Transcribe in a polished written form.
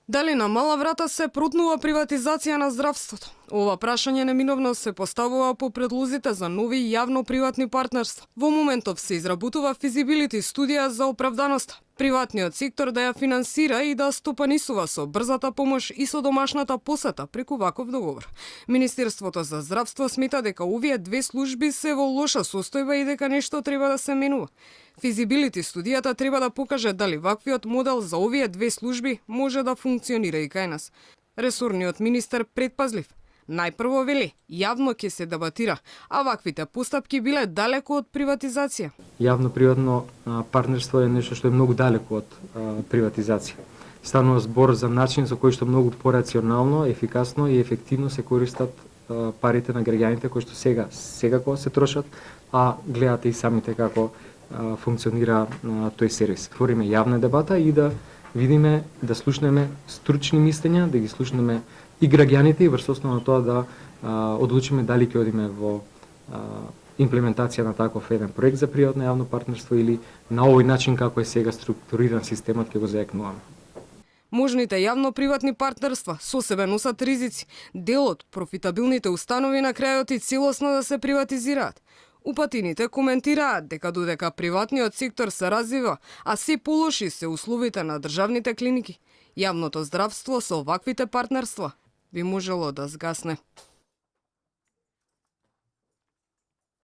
Дали на мала врата се протнува приватизација на здравството? Ова прашање неминовно се поставува по предлозите за нови јавно-приватни партнерства. Во моментов се изработува физибилити студија за оправданост приватниот сектор да ја финансира и да стопанисува со брзата помош и со домашната посета преку ваков договор. Министерството за здравство смета дека овие две служби се во лоша состојба и дека нешто треба да се менува. Физибилити студијата треба да покаже дали ваквиот модел за овие две служби може да функционира и кај нас. Ресорниот министер предпазлив. Најпрво вели, јавно ќе се дебатира, а ваквите постапки биле далеко од приватизација. Јавно-приватно партнерство е нешто што е многу далеко од приватизација. Станува збор за начин со кој што многу порационално, ефикасно и ефективно се користат парите на граѓаните кои што сега кога се трошат, а гледате и самите како функционира тој сервис. Твориме јавна дебата и да видиме, да слушнеме стручни мислења, да ги слушнеме и граѓаните и врз основа на тоа да одлучиме дали ќе одиме во имплементација на таков еден проект за приватно јавно партнерство или на овој начин како е сега структуриран системот ќе го заекнуваме. Можните јавно-приватни партнерства со себе носат ризици. Дел од профитабилните установи на крајот и целосно да се приватизираат. Упатините коментираат дека додека приватниот сектор се развива, а се полоши се условите на државните клиники, јавното здравство со ваквите партнерства би можело да згасне.